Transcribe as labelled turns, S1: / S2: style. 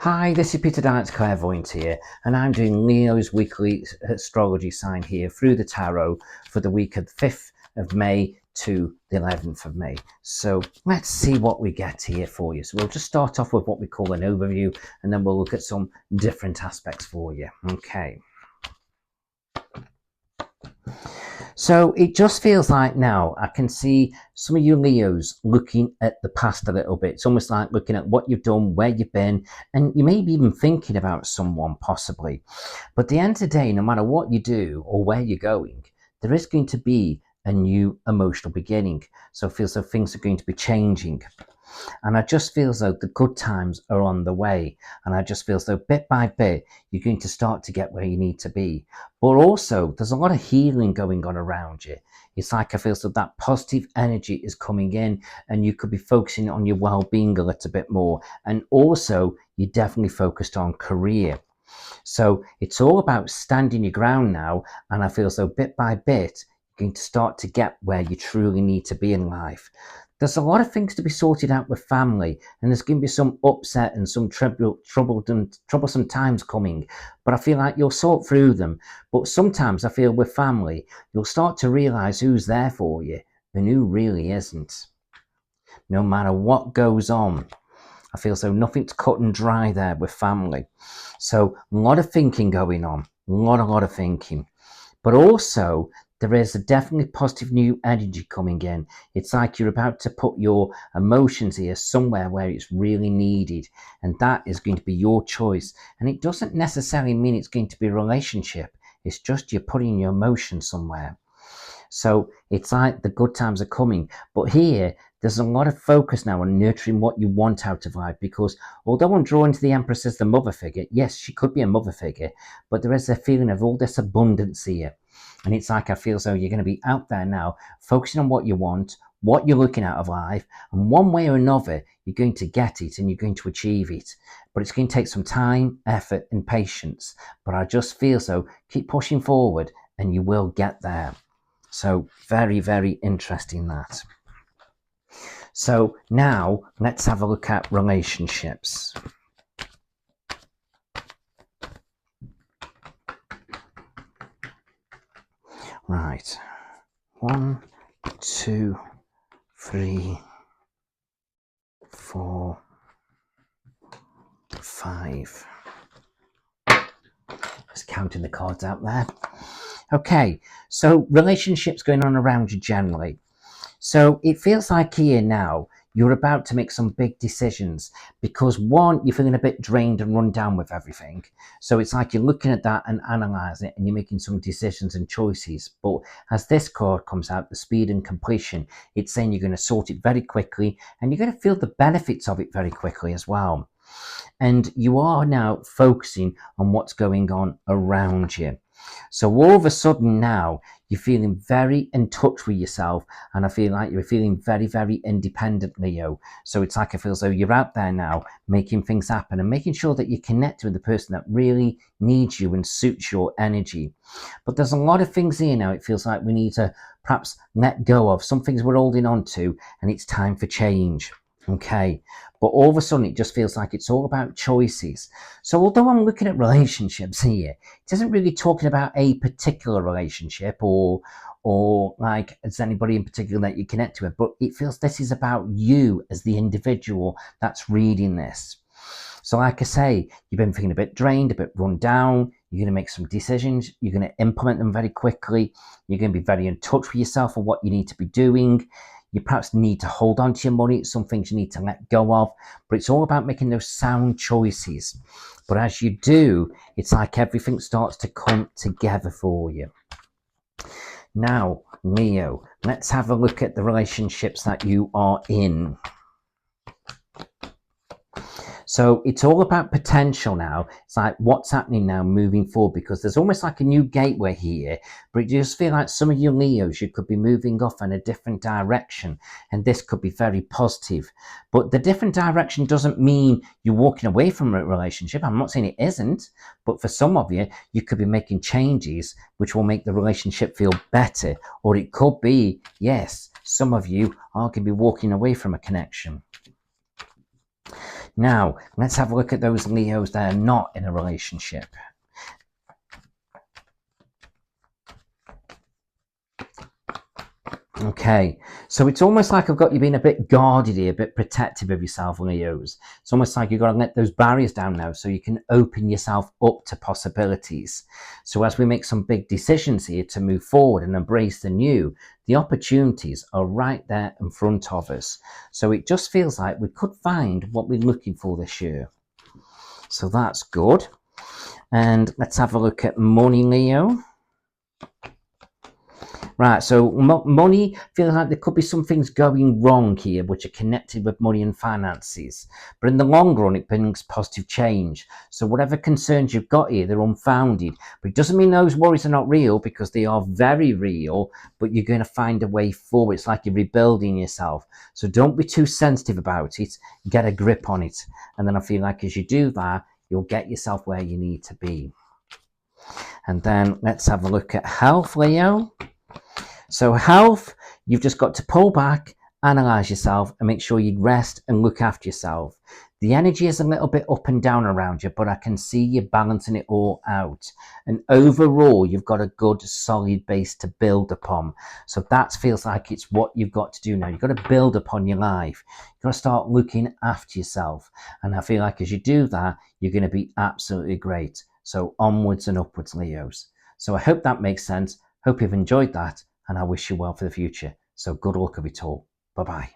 S1: Hi, this is Peter Dance Clairvoyant here, and I'm doing Leo's weekly astrology sign here through the tarot for the week of the 5th of May to the 11th of May. So let's see what we get here for you. So we'll just start off with what we call an overview, and then we'll look at some different aspects for you. Okay. So it just feels like now I can see some of you Leos looking at the past a little bit. It's almost like looking at what you've done, where you've been, and you may be even thinking about someone possibly. But at the end of the day, no matter what you do or where you're going, there is going to be a new emotional beginning. So it feels like things are going to be changing. And I just feel as though the good times are on the way. And I just feel as though bit by bit, you're going to start to get where you need to be. But also, there's a lot of healing going on around you. It's like I feel as though that positive energy is coming in and you could be focusing on your well-being a little bit more. And also, you're definitely focused on career. So it's all about standing your ground now. And I feel as though bit by bit, you're going to start to get where you truly need to be in life. There's a lot of things to be sorted out with family, and there's going to be some upset and some troublesome times coming, but I feel like you'll sort through them. But sometimes I feel with family, you'll start to realize who's there for you and who really isn't. No matter what goes on, I feel so nothing's cut and dry there with family. So a lot of thinking going on, a lot of thinking. But also, there is a definitely positive new energy coming in. It's like you're about to put your emotions here somewhere where it's really needed. And that is going to be your choice. And it doesn't necessarily mean it's going to be a relationship. It's just you're putting your emotions somewhere. So it's like the good times are coming. But here, there's a lot of focus now on nurturing what you want out of life, because although I'm drawn to the Empress as the mother figure, yes, she could be a mother figure, but there is a feeling of all this abundance here. And it's like I feel as though you're going to be out there now, focusing on what you want, what you're looking out of life, and one way or another, you're going to get it and you're going to achieve it. But it's going to take some time, effort, and patience. But I just feel so. Keep pushing forward and you will get there. So very, very interesting that. So now let's have a look at relationships. Right. 1, 2, 3, 4, 5. Just counting the cards out there. Okay, so relationships going on around you generally. So it feels like here now, you're about to make some big decisions because one, you're feeling a bit drained and run down with everything. So it's like you're looking at that and analysing it and you're making some decisions and choices. But as this card comes out, the speed and completion, it's saying you're going to sort it very quickly and you're going to feel the benefits of it very quickly as well. And you are now focusing on what's going on around you. So all of a sudden now, you're feeling very in touch with yourself, and I feel like you're feeling very, very independent, Leo. So it's like I feel as though you're out there now making things happen and making sure that you connect with the person that really needs you and suits your energy. But there's a lot of things here now. It feels like we need to perhaps let go of some things we're holding on to, and it's time for change. Okay, but all of a sudden it just feels like it's all about choices. So although I'm looking at relationships here, it isn't really talking about a particular relationship or like as anybody in particular that you connect with, but it feels this is about you as the individual that's reading this. So like I say, you've been feeling a bit drained, a bit run down. You're going to make some decisions. You're going to implement them very quickly. You're going to be very in touch with yourself and what you need to be doing. You perhaps need to hold on to your money. Some things you need to let go of. But it's all about making those sound choices. But as you do, it's like everything starts to come together for you. Now, Leo, let's have a look at the relationships that you are in. So it's all about potential now. It's like what's happening now moving forward, because there's almost like a new gateway here, but it just feel like some of you Leos, you could be moving off in a different direction, and this could be very positive. But the different direction doesn't mean you're walking away from a relationship. I'm not saying it isn't, but for some of you, you could be making changes which will make the relationship feel better. Or it could be, yes, some of you are going to be walking away from a connection. Now, let's have a look at those Leos that are not in a relationship. Okay, so it's almost like I've got you being a bit guarded here, a bit protective of yourself, Leos. It's almost like you've got to let those barriers down now so you can open yourself up to possibilities. So as we make some big decisions here to move forward and embrace the new, the opportunities are right there in front of us. So it just feels like we could find what we're looking for this year. So that's good. And let's have a look at money, Leo. Right, so money, feels like there could be some things going wrong here which are connected with money and finances. But in the long run, it brings positive change. So whatever concerns you've got here, they're unfounded. But it doesn't mean those worries are not real, because they are very real, but you're going to find a way forward. It's like you're rebuilding yourself. So don't be too sensitive about it. Get a grip on it. And then I feel like as you do that, you'll get yourself where you need to be. And then let's have a look at health, Leo. So health, you've just got to pull back, analyze yourself, and make sure you rest and look after yourself. The energy is a little bit up and down around you, but I can see you balancing it all out. And overall, you've got a good, solid base to build upon. So that feels like it's what you've got to do now. You've got to build upon your life. You've got to start looking after yourself. And I feel like as you do that, you're going to be absolutely great. So onwards and upwards, Leos. So I hope that makes sense. Hope you've enjoyed that. And I wish you well for the future. So good luck of it all. Bye-bye.